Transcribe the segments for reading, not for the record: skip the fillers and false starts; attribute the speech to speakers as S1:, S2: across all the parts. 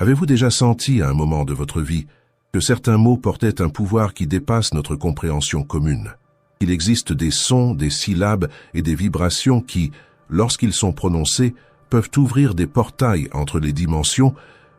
S1: Avez-vous déjà senti à un moment de votre vie que certains mots portaient un pouvoir qui dépasse notre compréhension commune? Il existe des sons, des syllabes et des vibrations qui, lorsqu'ils sont prononcés, peuvent ouvrir des portails entre les dimensions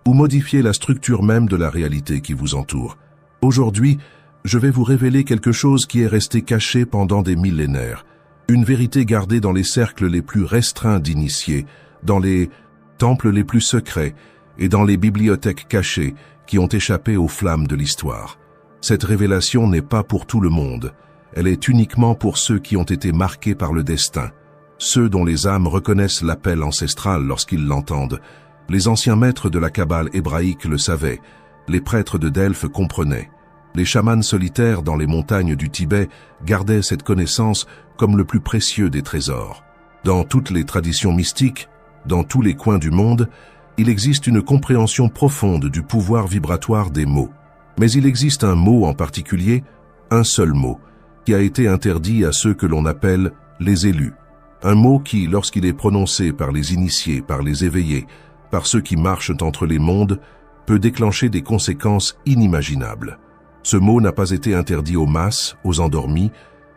S1: ou modifier la structure même de la réalité qui vous entoure. Aujourd'hui, je vais vous révéler quelque chose qui est resté caché pendant des millénaires, une vérité gardée dans les cercles les plus restreints d'initiés, dans les temples les plus secrets et dans les bibliothèques cachées qui ont échappé aux flammes de l'histoire. Cette révélation n'est pas pour tout le monde, elle est uniquement pour ceux qui ont été marqués par le destin, ceux dont les âmes reconnaissent l'appel ancestral lorsqu'ils l'entendent. Les anciens maîtres de la Kabbale hébraïque le savaient, les prêtres de Delphes comprenaient. Les chamans solitaires dans les montagnes du Tibet gardaient cette connaissance comme le plus précieux des trésors. Dans toutes les traditions mystiques, dans tous les coins du monde, il existe une compréhension profonde du pouvoir vibratoire des mots. Mais il existe un mot en particulier, un seul mot, qui a été interdit à ceux que l'on appelle les élus. Un mot qui, lorsqu'il est prononcé par les initiés, par les éveillés, par ceux qui marchent entre les mondes, peut déclencher des conséquences inimaginables. Ce mot n'a pas été interdit aux masses, aux endormis,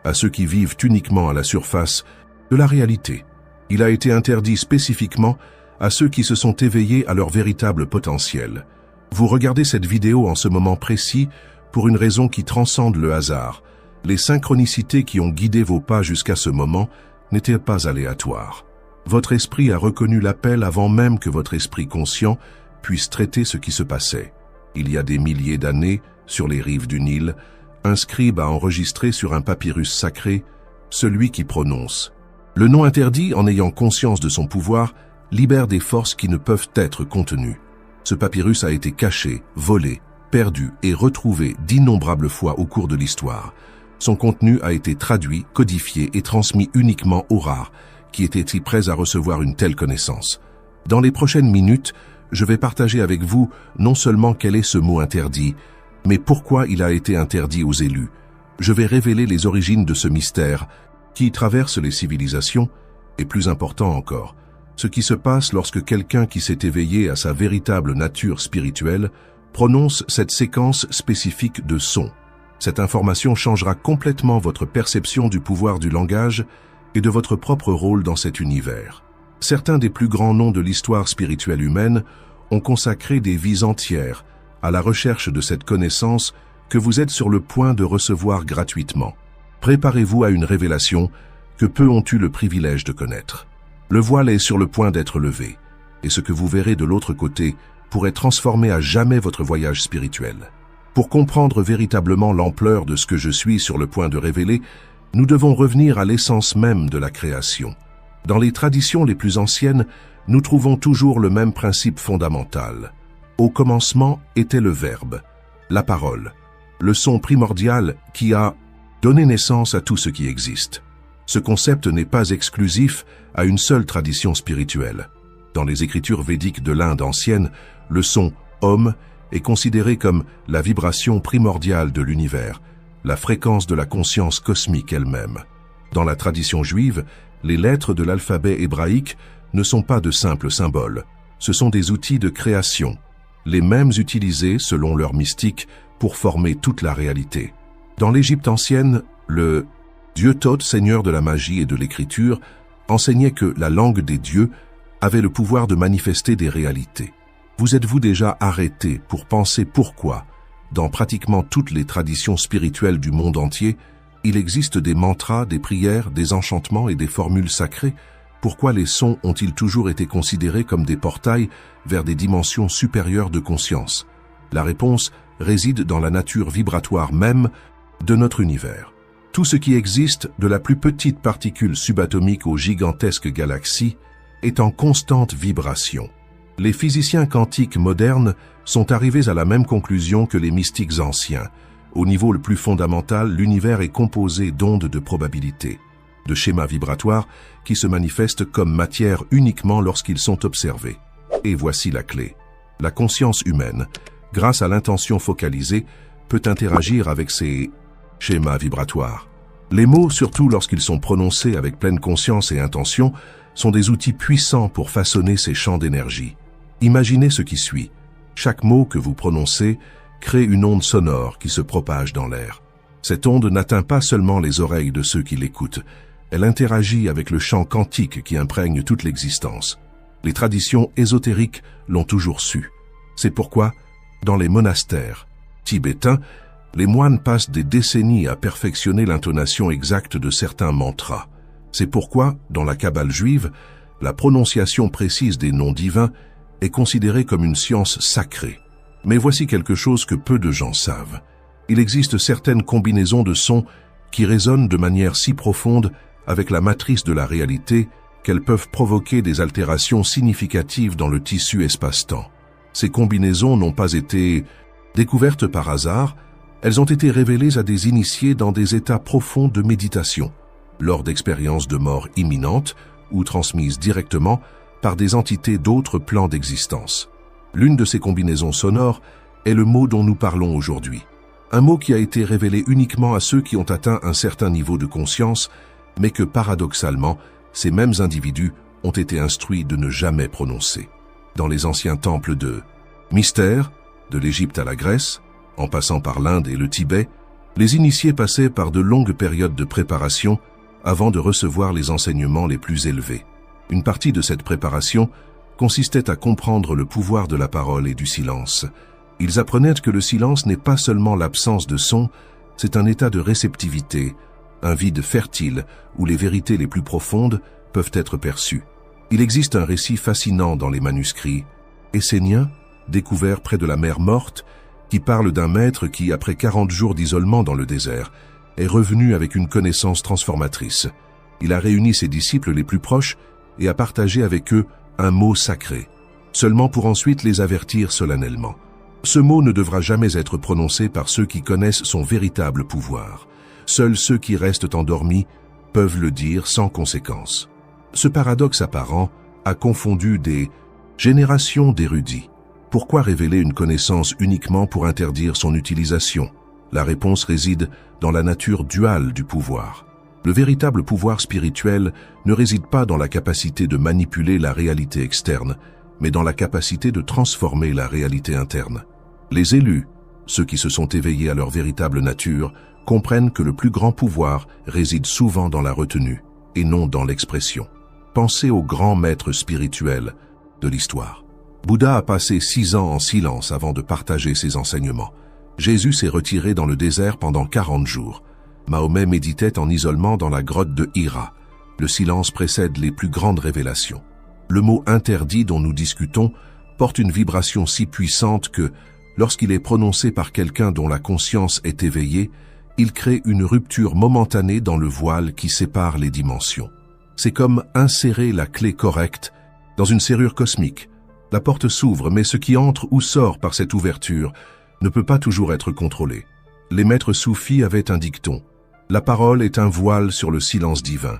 S1: à ceux qui vivent uniquement à la surface de la réalité. Il a été interdit spécifiquement à ceux qui se sont éveillés à leur véritable potentiel. Vous regardez cette vidéo en ce moment précis pour une raison qui transcende le hasard. Les synchronicités qui ont guidé vos pas jusqu'à ce moment n'étaient pas aléatoires. Votre esprit a reconnu l'appel avant même que votre esprit conscient puisse traiter ce qui se passait. Il y a des milliers d'années, sur les rives du Nil, un scribe a enregistré sur un papyrus sacré « Celui qui prononce ». Le nom interdit, en ayant conscience de son pouvoir, libère des forces qui ne peuvent être contenues. Ce papyrus a été caché, volé, perdu et retrouvé d'innombrables fois au cours de l'histoire. Son contenu a été traduit, codifié et transmis uniquement aux rares, qui étaient prêts à recevoir une telle connaissance. Dans les prochaines minutes, je vais partager avec vous non seulement quel est ce mot interdit, mais pourquoi il a été interdit aux élus. Je vais révéler les origines de ce mystère qui traverse les civilisations, et plus important encore, ce qui se passe lorsque quelqu'un qui s'est éveillé à sa véritable nature spirituelle prononce cette séquence spécifique de sons. Cette information changera complètement votre perception du pouvoir du langage et de votre propre rôle dans cet univers. Certains des plus grands noms de l'histoire spirituelle humaine ont consacré des vies entières à la recherche de cette connaissance que vous êtes sur le point de recevoir gratuitement. Préparez-vous à une révélation que peu ont eu le privilège de connaître. Le voile est sur le point d'être levé, et ce que vous verrez de l'autre côté pourrait transformer à jamais votre voyage spirituel. Pour comprendre véritablement l'ampleur de ce que je suis sur le point de révéler, nous devons revenir à l'essence même de la création. Dans les traditions les plus anciennes, nous trouvons toujours le même principe fondamental. Au commencement était le Verbe, la parole, le son primordial qui a donné naissance à tout ce qui existe. Ce concept n'est pas exclusif à une seule tradition spirituelle. Dans les écritures védiques de l'Inde ancienne, le son « Om » est considéré comme la vibration primordiale de l'univers, la fréquence de la conscience cosmique elle-même. Dans la tradition juive, les lettres de l'alphabet hébraïque ne sont pas de simples symboles, ce sont des outils de création, les mêmes utilisés, selon leur mystique, pour former toute la réalité. Dans l'Égypte ancienne, le dieu Thoth, seigneur de la magie et de l'écriture, enseignait que la langue des dieux avait le pouvoir de manifester des réalités. Vous êtes-vous déjà arrêté pour penser pourquoi, dans pratiquement toutes les traditions spirituelles du monde entier, il existe des mantras, des prières, des enchantements et des formules sacrées? Pourquoi les sons ont-ils toujours été considérés comme des portails vers des dimensions supérieures de conscience? La réponse réside dans la nature vibratoire même de notre univers. Tout ce qui existe, de la plus petite particule subatomique aux gigantesques galaxies, est en constante vibration. Les physiciens quantiques modernes sont arrivés à la même conclusion que les mystiques anciens. Au niveau le plus fondamental, l'univers est composé d'ondes de probabilité, de schémas vibratoires qui se manifestent comme matière uniquement lorsqu'ils sont observés. Et voici la clé. La conscience humaine, grâce à l'intention focalisée, peut interagir avec ces schémas vibratoires. Les mots, surtout lorsqu'ils sont prononcés avec pleine conscience et intention, sont des outils puissants pour façonner ces champs d'énergie. Imaginez ce qui suit. Chaque mot que vous prononcez crée une onde sonore qui se propage dans l'air. Cette onde n'atteint pas seulement les oreilles de ceux qui l'écoutent, elle interagit avec le chant quantique qui imprègne toute l'existence. Les traditions ésotériques l'ont toujours su. C'est pourquoi, dans les monastères tibétains, les moines passent des décennies à perfectionner l'intonation exacte de certains mantras. C'est pourquoi, dans la Kabbale juive, la prononciation précise des noms divins est considérée comme une science sacrée. Mais voici quelque chose que peu de gens savent. Il existe certaines combinaisons de sons qui résonnent de manière si profonde avec la matrice de la réalité qu'elles peuvent provoquer des altérations significatives dans le tissu espace-temps. Ces combinaisons n'ont pas été découvertes par hasard, elles ont été révélées à des initiés dans des états profonds de méditation, lors d'expériences de mort imminente ou transmises directement par des entités d'autres plans d'existence. L'une de ces combinaisons sonores est le mot dont nous parlons aujourd'hui. Un mot qui a été révélé uniquement à ceux qui ont atteint un certain niveau de conscience, mais que paradoxalement, ces mêmes individus ont été instruits de ne jamais prononcer. Dans les anciens temples de mystère, de l'Égypte à la Grèce, en passant par l'Inde et le Tibet, les initiés passaient par de longues périodes de préparation avant de recevoir les enseignements les plus élevés. Une partie de cette préparation consistait à comprendre le pouvoir de la parole et du silence. Ils apprenaient que le silence n'est pas seulement l'absence de son, c'est un état de réceptivité, un vide fertile où les vérités les plus profondes peuvent être perçues. Il existe un récit fascinant dans les manuscrits esséniens, découvert près de la mer Morte, qui parle d'un maître qui, après 40 jours d'isolement dans le désert, est revenu avec une connaissance transformatrice. Il a réuni ses disciples les plus proches et a partagé avec eux un mot sacré, seulement pour ensuite les avertir solennellement. Ce mot ne devra jamais être prononcé par ceux qui connaissent son véritable pouvoir. Seuls ceux qui restent endormis peuvent le dire sans conséquence. Ce paradoxe apparent a confondu des générations d'érudits. Pourquoi révéler une connaissance uniquement pour interdire son utilisation? La réponse réside dans la nature duale du pouvoir. Le véritable pouvoir spirituel ne réside pas dans la capacité de manipuler la réalité externe, mais dans la capacité de transformer la réalité interne. Les élus, ceux qui se sont éveillés à leur véritable nature, comprennent que le plus grand pouvoir réside souvent dans la retenue et non dans l'expression. Pensez aux grands maîtres spirituels de l'histoire. Bouddha a passé 6 ans en silence avant de partager ses enseignements. Jésus s'est retiré dans le désert pendant 40 jours. Mahomet méditait en isolement dans la grotte de Hira. Le silence précède les plus grandes révélations. Le mot interdit dont nous discutons porte une vibration si puissante que, lorsqu'il est prononcé par quelqu'un dont la conscience est éveillée, il crée une rupture momentanée dans le voile qui sépare les dimensions. C'est comme insérer la clé correcte dans une serrure cosmique. La porte s'ouvre, mais ce qui entre ou sort par cette ouverture ne peut pas toujours être contrôlé. Les maîtres soufis avaient un dicton. La parole est un voile sur le silence divin.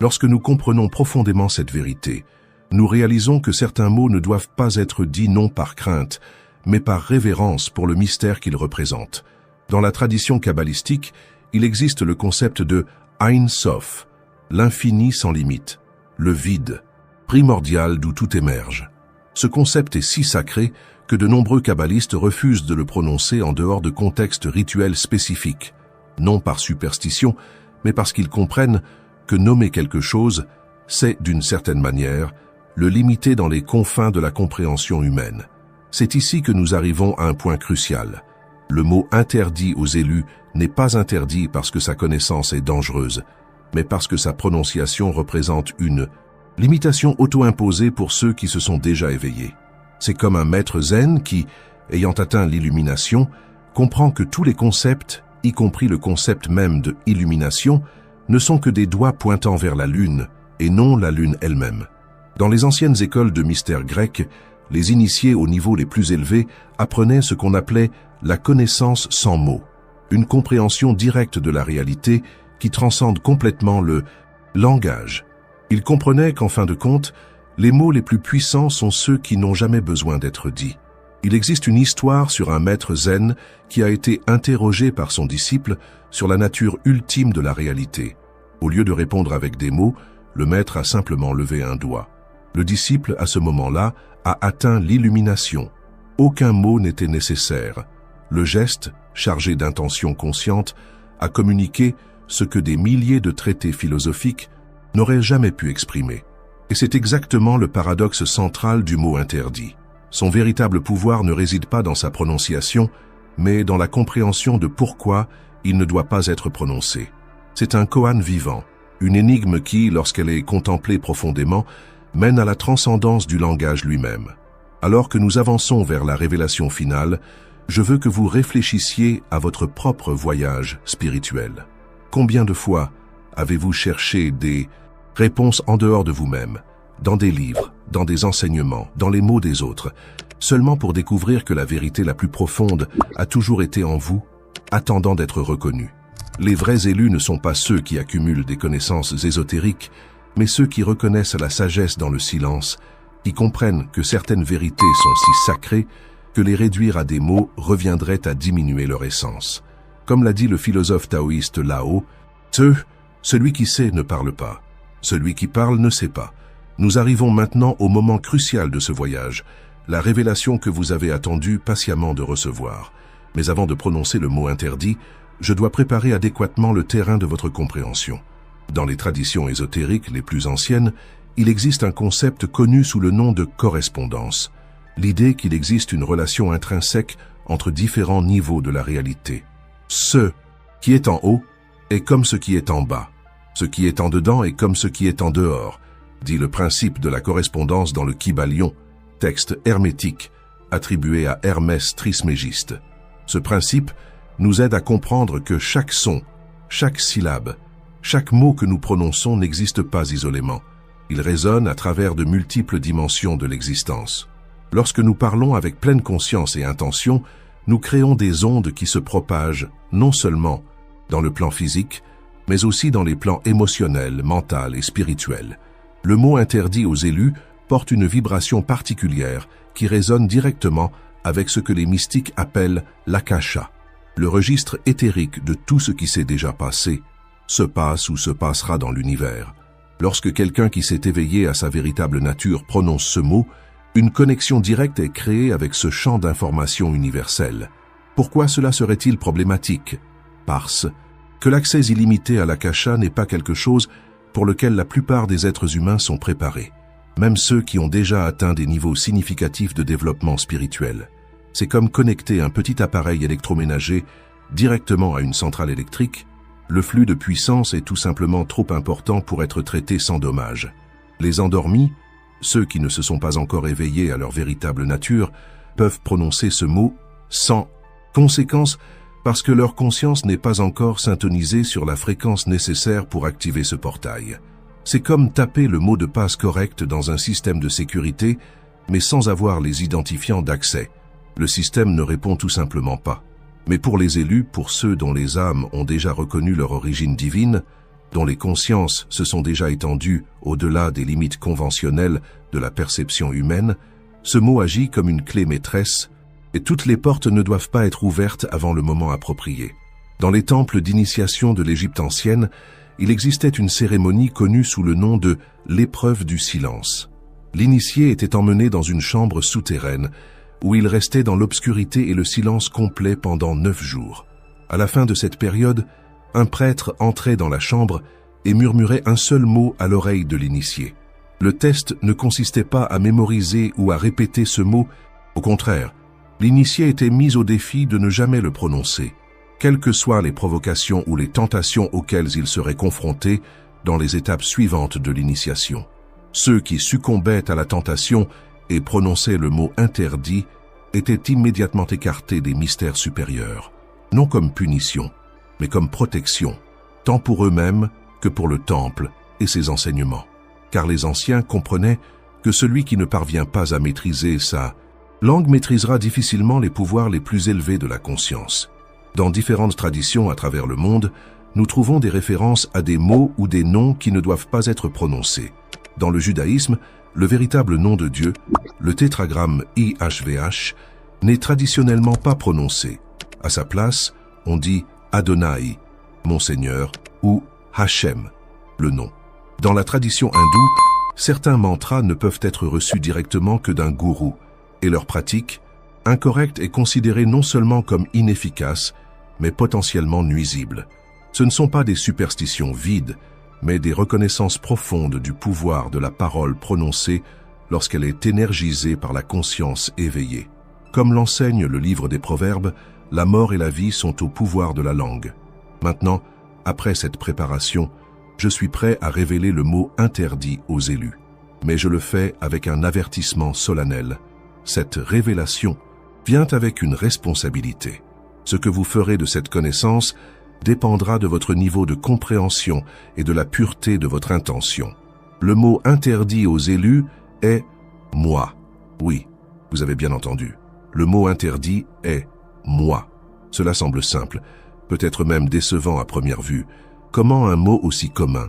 S1: Lorsque nous comprenons profondément cette vérité, nous réalisons que certains mots ne doivent pas être dits non par crainte, mais par révérence pour le mystère qu'ils représentent. Dans la tradition kabbalistique, il existe le concept de Ein Sof, l'infini sans limite, le vide, primordial d'où tout émerge. Ce concept est si sacré que de nombreux kabbalistes refusent de le prononcer en dehors de contextes rituels spécifiques, non par superstition, mais parce qu'ils comprennent que nommer quelque chose, c'est, d'une certaine manière, le limiter dans les confins de la compréhension humaine. C'est ici que nous arrivons à un point crucial. Le mot interdit aux élus n'est pas interdit parce que sa connaissance est dangereuse, mais parce que sa prononciation représente une limitation auto-imposée pour ceux qui se sont déjà éveillés. C'est comme un maître zen qui, ayant atteint l'illumination, comprend que tous les concepts, y compris le concept même de illumination, ne sont que des doigts pointant vers la lune, et non la lune elle-même. Dans les anciennes écoles de mystère grec, les initiés au niveau les plus élevés apprenaient ce qu'on appelait la connaissance sans mots, une compréhension directe de la réalité qui transcende complètement le langage. Ils comprenaient qu'en fin de compte, les mots les plus puissants sont ceux qui n'ont jamais besoin d'être dits. Il existe une histoire sur un maître zen qui a été interrogé par son disciple sur la nature ultime de la réalité. Au lieu de répondre avec des mots, le maître a simplement levé un doigt. Le disciple, à ce moment-là, a atteint l'illumination. Aucun mot n'était nécessaire. Le geste, chargé d'intention consciente, a communiqué ce que des milliers de traités philosophiques n'auraient jamais pu exprimer. Et c'est exactement le paradoxe central du mot interdit. Son véritable pouvoir ne réside pas dans sa prononciation, mais dans la compréhension de pourquoi il ne doit pas être prononcé. C'est un koan vivant, une énigme qui, lorsqu'elle est contemplée profondément, mène à la transcendance du langage lui-même. Alors que nous avançons vers la révélation finale, je veux que vous réfléchissiez à votre propre voyage spirituel. Combien de fois avez-vous cherché des réponses en dehors de vous-même, dans des livres, dans des enseignements, dans les mots des autres, seulement pour découvrir que la vérité la plus profonde a toujours été en vous, attendant d'être reconnue? Les vrais élus ne sont pas ceux qui accumulent des connaissances ésotériques, mais ceux qui reconnaissent la sagesse dans le silence, qui comprennent que certaines vérités sont si sacrées que les réduire à des mots reviendrait à diminuer leur essence. Comme l'a dit le philosophe taoïste Lao, celui qui sait ne parle pas, celui qui parle ne sait pas. Nous arrivons maintenant au moment crucial de ce voyage, la révélation que vous avez attendu patiemment de recevoir. Mais avant de prononcer le mot interdit, je dois préparer adéquatement le terrain de votre compréhension. Dans les traditions ésotériques les plus anciennes, il existe un concept connu sous le nom de correspondance, l'idée qu'il existe une relation intrinsèque entre différents niveaux de la réalité. Ce qui est en haut est comme ce qui est en bas, ce qui est en dedans est comme ce qui est en dehors, dit le principe de la correspondance dans le Kybalion, texte hermétique attribué à Hermès Trismégiste. Ce principe nous aide à comprendre que chaque son, chaque syllabe, chaque mot que nous prononçons n'existe pas isolément. Il résonne à travers de multiples dimensions de l'existence. Lorsque nous parlons avec pleine conscience et intention, nous créons des ondes qui se propagent non seulement dans le plan physique, mais aussi dans les plans émotionnels, mental et spirituel. Le mot interdit aux élus porte une vibration particulière qui résonne directement avec ce que les mystiques appellent l'akasha, le registre éthérique de tout ce qui s'est déjà passé, se passe ou se passera dans l'univers. Lorsque quelqu'un qui s'est éveillé à sa véritable nature prononce ce mot, une connexion directe est créée avec ce champ d'information universel. Pourquoi cela serait-il problématique? Parce que l'accès illimité à l'akasha n'est pas quelque chose pour lequel la plupart des êtres humains sont préparés, même ceux qui ont déjà atteint des niveaux significatifs de développement spirituel. C'est comme connecter un petit appareil électroménager directement à une centrale électrique. Le flux de puissance est tout simplement trop important pour être traité sans dommage. Les endormis, ceux qui ne se sont pas encore éveillés à leur véritable nature, peuvent prononcer ce mot sans conséquence parce que leur conscience n'est pas encore syntonisée sur la fréquence nécessaire pour activer ce portail. C'est comme taper le mot de passe correct dans un système de sécurité, mais sans avoir les identifiants d'accès. Le système ne répond tout simplement pas. Mais pour les élus, pour ceux dont les âmes ont déjà reconnu leur origine divine, dont les consciences se sont déjà étendues au-delà des limites conventionnelles de la perception humaine, ce mot agit comme une clé maîtresse, et toutes les portes ne doivent pas être ouvertes avant le moment approprié. Dans les temples d'initiation de l'Égypte ancienne, il existait une cérémonie connue sous le nom de l'épreuve du silence. L'initié était emmené dans une chambre souterraine, où il restait dans l'obscurité et le silence complet pendant 9 jours. À la fin de cette période, un prêtre entrait dans la chambre et murmurait un seul mot à l'oreille de l'initié. Le test ne consistait pas à mémoriser ou à répéter ce mot, au contraire, l'initié était mis au défi de ne jamais le prononcer, quelles que soient les provocations ou les tentations auxquelles il serait confronté dans les étapes suivantes de l'initiation. Ceux qui succombaient à la tentation et prononçaient le mot interdit étaient immédiatement écartés des mystères supérieurs, non comme punition, mais comme protection, tant pour eux-mêmes que pour le temple et ses enseignements. Car les anciens comprenaient que celui qui ne parvient pas à maîtriser sa langue maîtrisera difficilement les pouvoirs les plus élevés de la conscience. Dans différentes traditions à travers le monde, nous trouvons des références à des mots ou des noms qui ne doivent pas être prononcés. Dans le judaïsme, le véritable nom de Dieu, le tétragramme IHVH, n'est traditionnellement pas prononcé. À sa place, on dit Adonai, mon Seigneur, ou Hachem, le nom. Dans la tradition hindoue, certains mantras ne peuvent être reçus directement que d'un gourou, et leur pratique incorrect est considéré non seulement comme inefficace, mais potentiellement nuisible. Ce ne sont pas des superstitions vides, mais des reconnaissances profondes du pouvoir de la parole prononcée lorsqu'elle est énergisée par la conscience éveillée. Comme l'enseigne le livre des Proverbes, la mort et la vie sont au pouvoir de la langue. Maintenant, après cette préparation, je suis prêt à révéler le mot interdit aux élus. Mais je le fais avec un avertissement solennel. Cette révélation vient avec une responsabilité. Ce que vous ferez de cette connaissance dépendra de votre niveau de compréhension et de la pureté de votre intention. Le mot interdit aux élus est « moi ». Oui, vous avez bien entendu. Le mot interdit est « moi ». Cela semble simple, peut-être même décevant à première vue. Comment un mot aussi commun,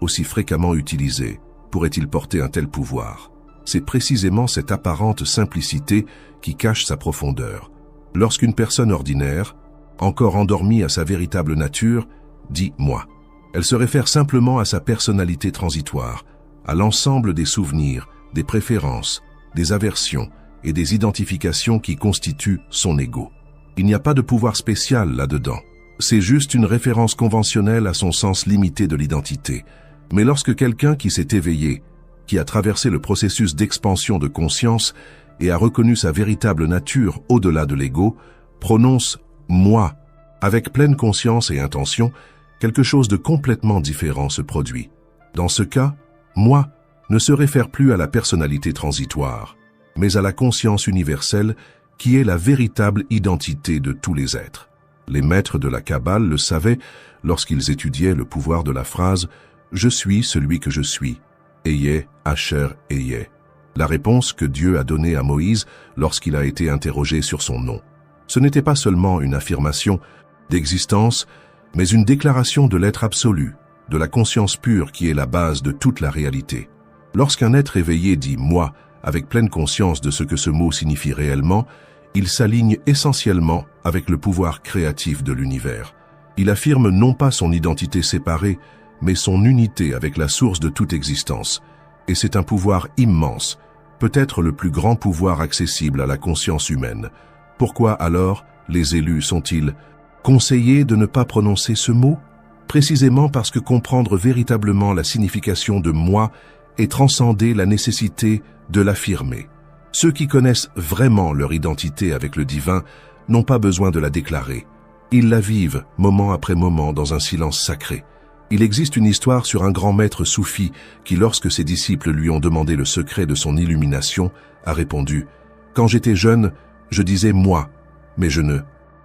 S1: aussi fréquemment utilisé, pourrait-il porter un tel pouvoir? C'est précisément cette apparente simplicité qui cache sa profondeur. Lorsqu'une personne ordinaire, encore endormie à sa véritable nature, dit « moi », elle se réfère simplement à sa personnalité transitoire, à l'ensemble des souvenirs, des préférences, des aversions et des identifications qui constituent son ego. Il n'y a pas de pouvoir spécial là-dedans. C'est juste une référence conventionnelle à son sens limité de l'identité. Mais lorsque quelqu'un qui s'est éveillé, qui a traversé le processus d'expansion de conscience et a reconnu sa véritable nature au-delà de l'ego, prononce « moi » avec pleine conscience et intention, quelque chose de complètement différent se produit. Dans ce cas, « moi » ne se réfère plus à la personnalité transitoire, mais à la conscience universelle qui est la véritable identité de tous les êtres. Les maîtres de la Kabbale le savaient lorsqu'ils étudiaient le pouvoir de la phrase « Je suis celui que je suis ». Ayez, Asher, ayez. La réponse que Dieu a donnée à Moïse lorsqu'il a été interrogé sur son nom. Ce n'était pas seulement une affirmation d'existence, mais une déclaration de l'être absolu, de la conscience pure qui est la base de toute la réalité. Lorsqu'un être éveillé dit « moi » avec pleine conscience de ce que ce mot signifie réellement, il s'aligne essentiellement avec le pouvoir créatif de l'univers. Il affirme non pas son identité séparée, mais son unité avec la source de toute existence. Et c'est un pouvoir immense, peut-être le plus grand pouvoir accessible à la conscience humaine. Pourquoi alors les élus sont-ils conseillés de ne pas prononcer ce mot? Précisément parce que comprendre véritablement la signification de « moi » et transcender la nécessité de l'affirmer. Ceux qui connaissent vraiment leur identité avec le divin n'ont pas besoin de la déclarer. Ils la vivent moment après moment dans un silence sacré. Il existe une histoire sur un grand maître soufi qui, lorsque ses disciples lui ont demandé le secret de son illumination, a répondu « Quand j'étais jeune, je disais « moi », mais je ne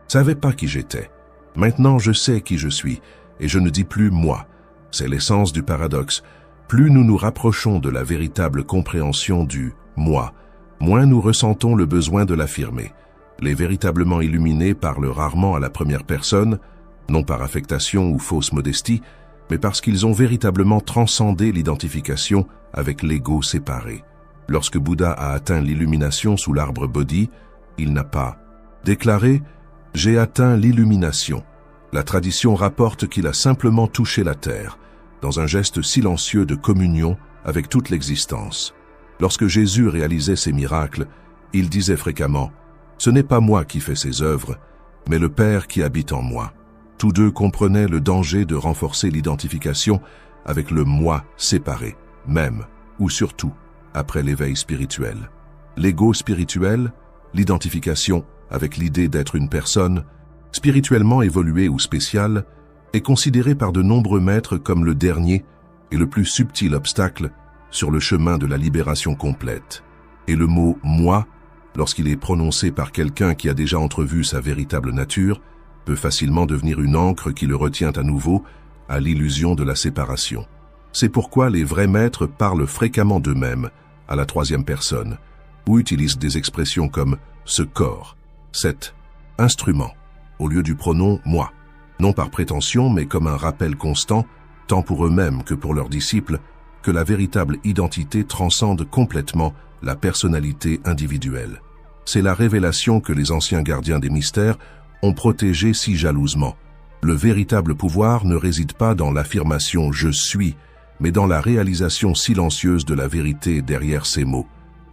S1: savais pas qui j'étais. Maintenant, je sais qui je suis, et je ne dis plus « moi ». C'est l'essence du paradoxe. Plus nous nous rapprochons de la véritable compréhension du « moi », moins nous ressentons le besoin de l'affirmer. Les véritablement illuminés parlent rarement à la première personne, non par affectation ou fausse modestie, mais parce qu'ils ont véritablement transcendé l'identification avec l'ego séparé. Lorsque Bouddha a atteint l'illumination sous l'arbre Bodhi, il n'a pas déclaré « J'ai atteint l'illumination ». La tradition rapporte qu'il a simplement touché la terre, dans un geste silencieux de communion avec toute l'existence. Lorsque Jésus réalisait ses miracles, il disait fréquemment « Ce n'est pas moi qui fais ces œuvres, mais le Père qui habite en moi ». Tous deux comprenaient le danger de renforcer l'identification avec le « moi » séparé, même ou surtout après l'éveil spirituel. L'ego spirituel, l'identification avec l'idée d'être une personne, spirituellement évoluée ou spéciale, est considéré par de nombreux maîtres comme le dernier et le plus subtil obstacle sur le chemin de la libération complète. Et le mot « moi », lorsqu'il est prononcé par quelqu'un qui a déjà entrevu sa véritable nature, peut facilement devenir une ancre qui le retient à nouveau à l'illusion de la séparation. C'est pourquoi les vrais maîtres parlent fréquemment d'eux-mêmes à la troisième personne, ou utilisent des expressions comme « ce corps », cet instrument, au lieu du pronom « moi », non par prétention mais comme un rappel constant, tant pour eux-mêmes que pour leurs disciples, que la véritable identité transcende complètement la personnalité individuelle. C'est la révélation que les anciens gardiens des mystères ont protégée si jalousement. Le véritable pouvoir ne réside pas dans l'affirmation « je suis », mais dans la réalisation silencieuse de la vérité derrière ces mots.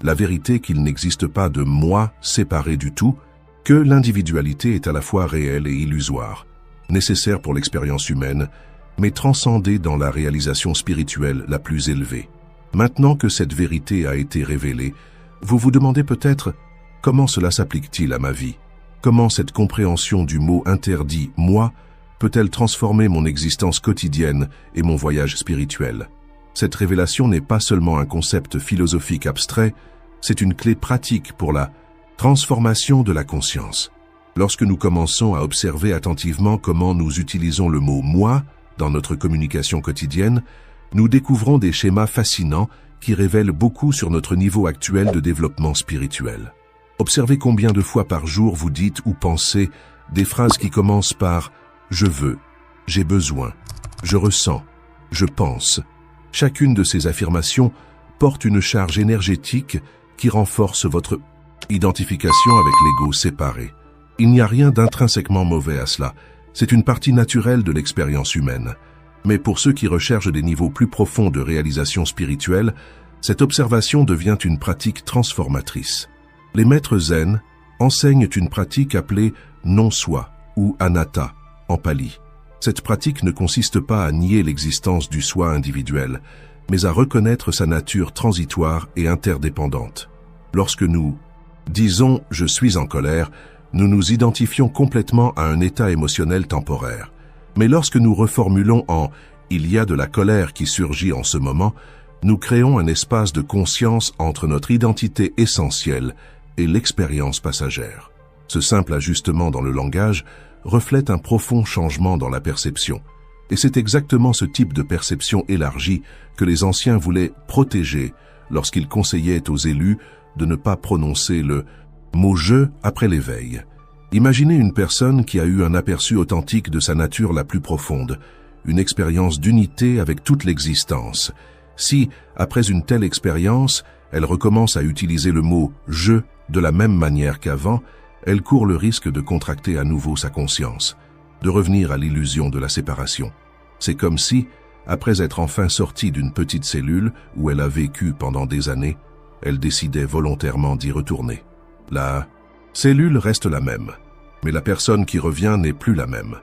S1: la vérité qu'il n'existe pas de moi séparé du tout, que l'individualité est à la fois réelle et illusoire, nécessaire pour l'expérience humaine, mais transcendée dans la réalisation spirituelle la plus élevée. Maintenant que cette vérité a été révélée, vous vous demandez peut-être comment cela s'applique-t-il à ma vie? Comment cette compréhension du mot interdit « moi » peut-elle transformer mon existence quotidienne et mon voyage spirituel? Cette révélation n'est pas seulement un concept philosophique abstrait, c'est une clé pratique pour la transformation de la conscience. Lorsque nous commençons à observer attentivement comment nous utilisons le mot « moi » dans notre communication quotidienne, nous découvrons des schémas fascinants qui révèlent beaucoup sur notre niveau actuel de développement spirituel. Observez combien de fois par jour vous dites ou pensez des phrases qui commencent par « je veux »,« j'ai besoin »,« je ressens »,« je pense ». Chacune de ces affirmations porte une charge énergétique qui renforce votre identification avec l'ego séparé. Il n'y a rien d'intrinsèquement mauvais à cela, c'est une partie naturelle de l'expérience humaine. Mais pour ceux qui recherchent des niveaux plus profonds de réalisation spirituelle, cette observation devient une pratique transformatrice. Les maîtres zen enseignent une pratique appelée non-soi ou anatta en pali. Cette pratique ne consiste pas à nier l'existence du soi individuel, mais à reconnaître sa nature transitoire et interdépendante. Lorsque nous disons « je suis en colère », nous nous identifions complètement à un état émotionnel temporaire. Mais lorsque nous reformulons en « il y a de la colère qui surgit en ce moment », nous créons un espace de conscience entre notre identité essentielle et l'expérience passagère. Ce simple ajustement dans le langage reflète un profond changement dans la perception. Et c'est exactement ce type de perception élargie que les anciens voulaient protéger lorsqu'ils conseillaient aux élus de ne pas prononcer le mot « je » après l'éveil. Imaginez une personne qui a eu un aperçu authentique de sa nature la plus profonde, une expérience d'unité avec toute l'existence. Si, après une telle expérience, elle recommence à utiliser le mot « je » de la même manière qu'avant, elle court le risque de contracter à nouveau sa conscience, de revenir à l'illusion de la séparation. C'est comme si, après être enfin sortie d'une petite cellule où elle a vécu pendant des années, elle décidait volontairement d'y retourner. La cellule reste la même, mais la personne qui revient n'est plus la même.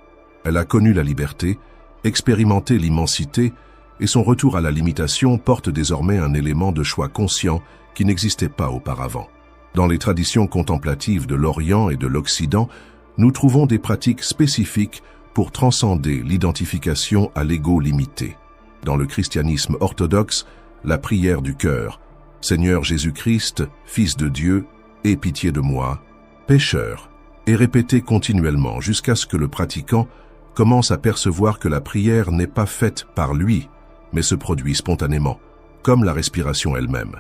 S1: Elle a connu la liberté, expérimenté l'immensité, et son retour à la limitation porte désormais un élément de choix conscient qui n'existait pas auparavant. Dans les traditions contemplatives de l'Orient et de l'Occident, nous trouvons des pratiques spécifiques pour transcender l'identification à l'ego limité. Dans le christianisme orthodoxe, la prière du cœur, « Seigneur Jésus-Christ, Fils de Dieu, aie pitié de moi, pécheur », est répétée continuellement jusqu'à ce que le pratiquant commence à percevoir que la prière n'est pas faite par lui, mais se produit spontanément, comme la respiration elle-même.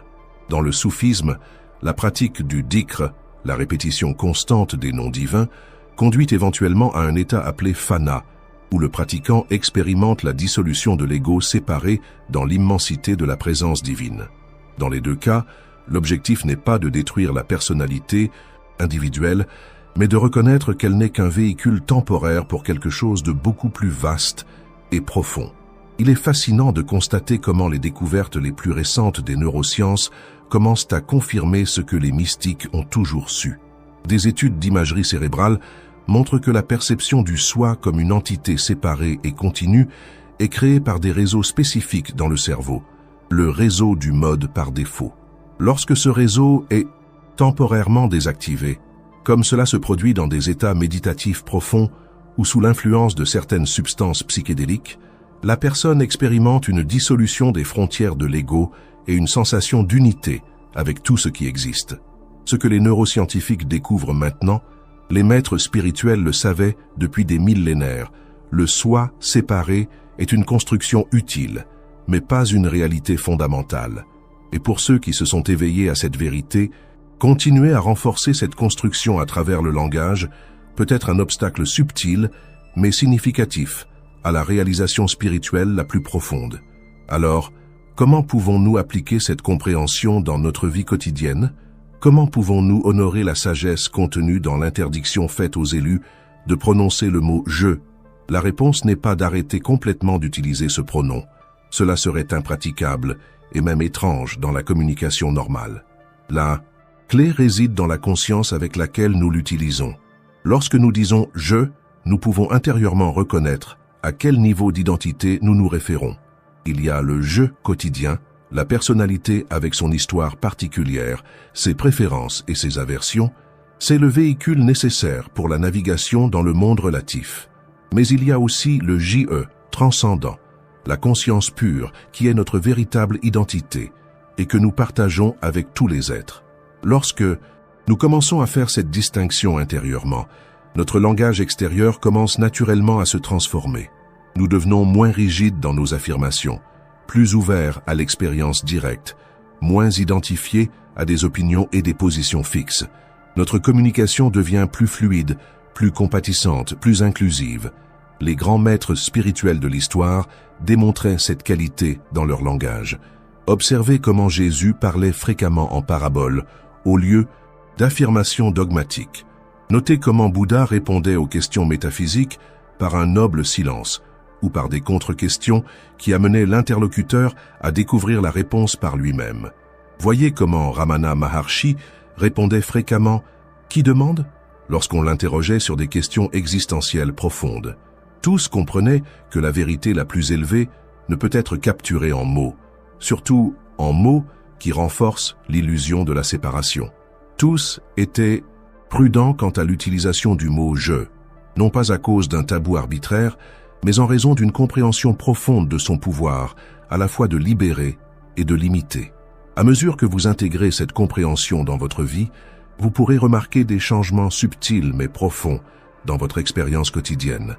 S1: Dans le soufisme, la pratique du dhikr, la répétition constante des noms divins, conduit éventuellement à un état appelé fana, où le pratiquant expérimente la dissolution de l'ego séparé dans l'immensité de la présence divine. Dans les deux cas, l'objectif n'est pas de détruire la personnalité individuelle, mais de reconnaître qu'elle n'est qu'un véhicule temporaire pour quelque chose de beaucoup plus vaste et profond. Il est fascinant de constater comment les découvertes les plus récentes des neurosciences commencent à confirmer ce que les mystiques ont toujours su. Des études d'imagerie cérébrale montrent que la perception du soi comme une entité séparée et continue est créée par des réseaux spécifiques dans le cerveau, le réseau du mode par défaut. Lorsque ce réseau est temporairement désactivé, comme cela se produit dans des états méditatifs profonds ou sous l'influence de certaines substances psychédéliques, la personne expérimente une dissolution des frontières de l'ego et une sensation d'unité avec tout ce qui existe. Ce que les neuroscientifiques découvrent maintenant, les maîtres spirituels le savaient depuis des millénaires. Le soi séparé est une construction utile, mais pas une réalité fondamentale. Et pour ceux qui se sont éveillés à cette vérité, continuer à renforcer cette construction à travers le langage peut être un obstacle subtil, mais significatif, à la réalisation spirituelle la plus profonde. Alors, comment pouvons-nous appliquer cette compréhension dans notre vie quotidienne? Comment pouvons-nous honorer la sagesse contenue dans l'interdiction faite aux élus de prononcer le mot « je » La réponse n'est pas d'arrêter complètement d'utiliser ce pronom. Cela serait impraticable et même étrange dans la communication normale. La clé réside dans la conscience avec laquelle nous l'utilisons. Lorsque nous disons « je », nous pouvons intérieurement reconnaître à quel niveau d'identité nous nous référons. Il y a le « je » quotidien, la personnalité avec son histoire particulière, ses préférences et ses aversions. C'est le véhicule nécessaire pour la navigation dans le monde relatif. Mais il y a aussi le « je », transcendant, la conscience pure qui est notre véritable identité et que nous partageons avec tous les êtres. Lorsque nous commençons à faire cette distinction intérieurement, notre langage extérieur commence naturellement à se transformer. Nous devenons moins rigides dans nos affirmations, plus ouverts à l'expérience directe, moins identifiés à des opinions et des positions fixes. Notre communication devient plus fluide, plus compatissante, plus inclusive. Les grands maîtres spirituels de l'histoire démontraient cette qualité dans leur langage. Observez comment Jésus parlait fréquemment en paraboles, au lieu d'affirmations dogmatiques. Notez comment Bouddha répondait aux questions métaphysiques par un noble silence, ou par des contre-questions qui amenaient l'interlocuteur à découvrir la réponse par lui-même. Voyez comment Ramana Maharshi répondait fréquemment « Qui demande ?» lorsqu'on l'interrogeait sur des questions existentielles profondes. Tous comprenaient que la vérité la plus élevée ne peut être capturée en mots, surtout en mots qui renforcent l'illusion de la séparation. Tous étaient prudents quant à l'utilisation du mot « je », non pas à cause d'un tabou arbitraire, mais en raison d'une compréhension profonde de son pouvoir, à la fois de libérer et de limiter. À mesure que vous intégrez cette compréhension dans votre vie, vous pourrez remarquer des changements subtils mais profonds dans votre expérience quotidienne.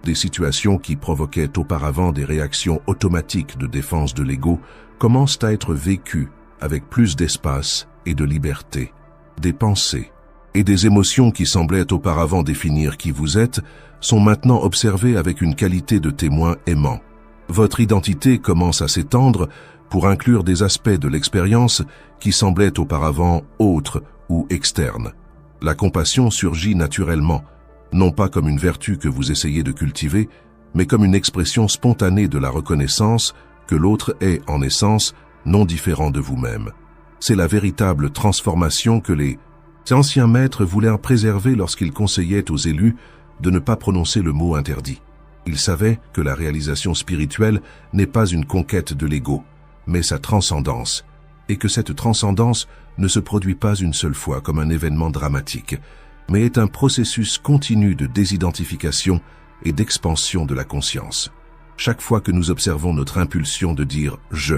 S1: Des situations qui provoquaient auparavant des réactions automatiques de défense de l'ego commencent à être vécues avec plus d'espace et de liberté. Des pensées et des émotions qui semblaient auparavant définir qui vous êtes sont maintenant observées avec une qualité de témoin aimant. Votre identité commence à s'étendre pour inclure des aspects de l'expérience qui semblaient auparavant autres ou externes. La compassion surgit naturellement, non pas comme une vertu que vous essayez de cultiver, mais comme une expression spontanée de la reconnaissance que l'autre est, en essence, non différent de vous-même. C'est la véritable transformation que les anciens maîtres voulaient préserver lorsqu'ils conseillaient aux élus de ne pas prononcer le mot interdit. Ils savaient que la réalisation spirituelle n'est pas une conquête de l'ego, mais sa transcendance, et que cette transcendance ne se produit pas une seule fois comme un événement dramatique, mais est un processus continu de désidentification et d'expansion de la conscience. Chaque fois que nous observons notre impulsion de dire « je »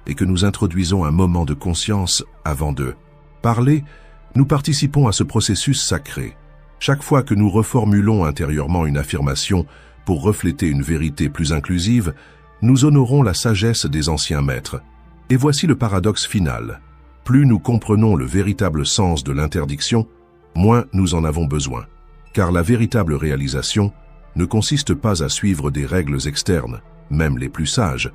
S1: et que nous introduisons un moment de conscience avant de parler, nous participons à ce processus sacré. Chaque fois que nous reformulons intérieurement une affirmation pour refléter une vérité plus inclusive, nous honorons la sagesse des anciens maîtres. Et voici le paradoxe final. Plus nous comprenons le véritable sens de l'interdiction, moins nous en avons besoin. Car la véritable réalisation ne consiste pas à suivre des règles externes, même les plus sages,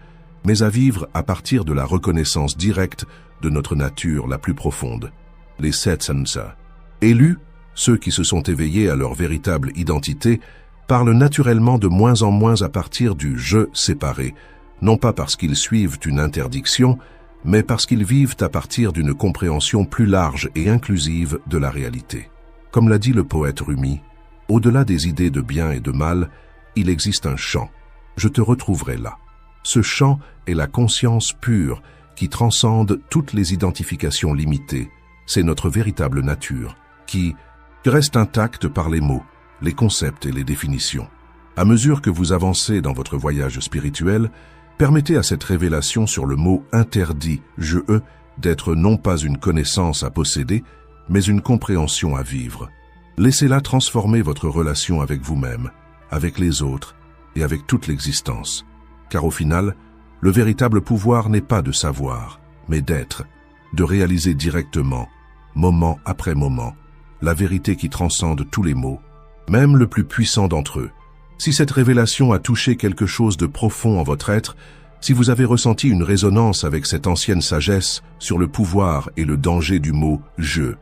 S1: mais à vivre à partir de la reconnaissance directe de notre nature la plus profonde. Les sept sansa. Élus, ceux qui se sont éveillés à leur véritable identité, parlent naturellement de moins en moins à partir du « je » séparé, non pas parce qu'ils suivent une interdiction, mais parce qu'ils vivent à partir d'une compréhension plus large et inclusive de la réalité. Comme l'a dit le poète Rumi, au-delà des idées de bien et de mal, il existe un champ. Je te retrouverai là. Ce champ est la conscience pure qui transcende toutes les identifications limitées. C'est notre véritable nature, qui reste intacte par les mots, les concepts et les définitions. À mesure que vous avancez dans votre voyage spirituel, permettez à cette révélation sur le mot interdit, je d'être non pas une connaissance à posséder, mais une compréhension à vivre. Laissez-la transformer votre relation avec vous-même, avec les autres et avec toute l'existence. Car au final, le véritable pouvoir n'est pas de savoir, mais d'être, de réaliser directement, moment après moment, la vérité qui transcende tous les mots, même le plus puissant d'entre eux. Si cette révélation a touché quelque chose de profond en votre être, si vous avez ressenti une résonance avec cette ancienne sagesse sur le pouvoir et le danger du mot « je »,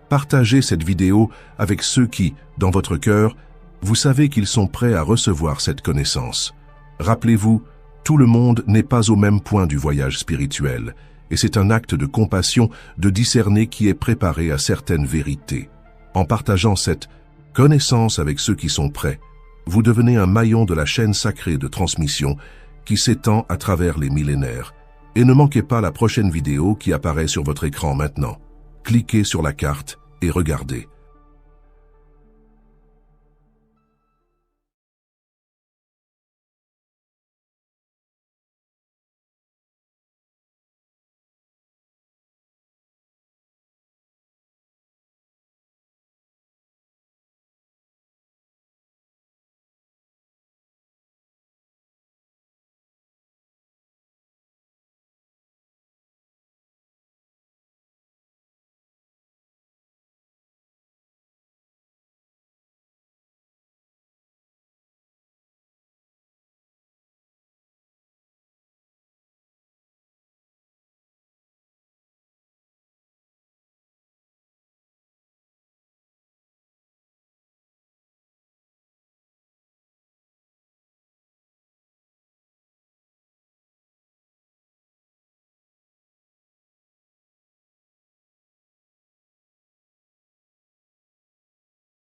S1: partagez cette vidéo avec ceux qui, dans votre cœur, vous savez qu'ils sont prêts à recevoir cette connaissance. Rappelez-vous, tout le monde n'est pas au même point du voyage spirituel, et c'est un acte de compassion de discerner qui est préparé à certaines vérités. En partageant cette connaissance avec ceux qui sont prêts, vous devenez un maillon de la chaîne sacrée de transmission qui s'étend à travers les millénaires. Et ne manquez pas la prochaine vidéo qui apparaît sur votre écran maintenant. Cliquez sur la carte et regardez.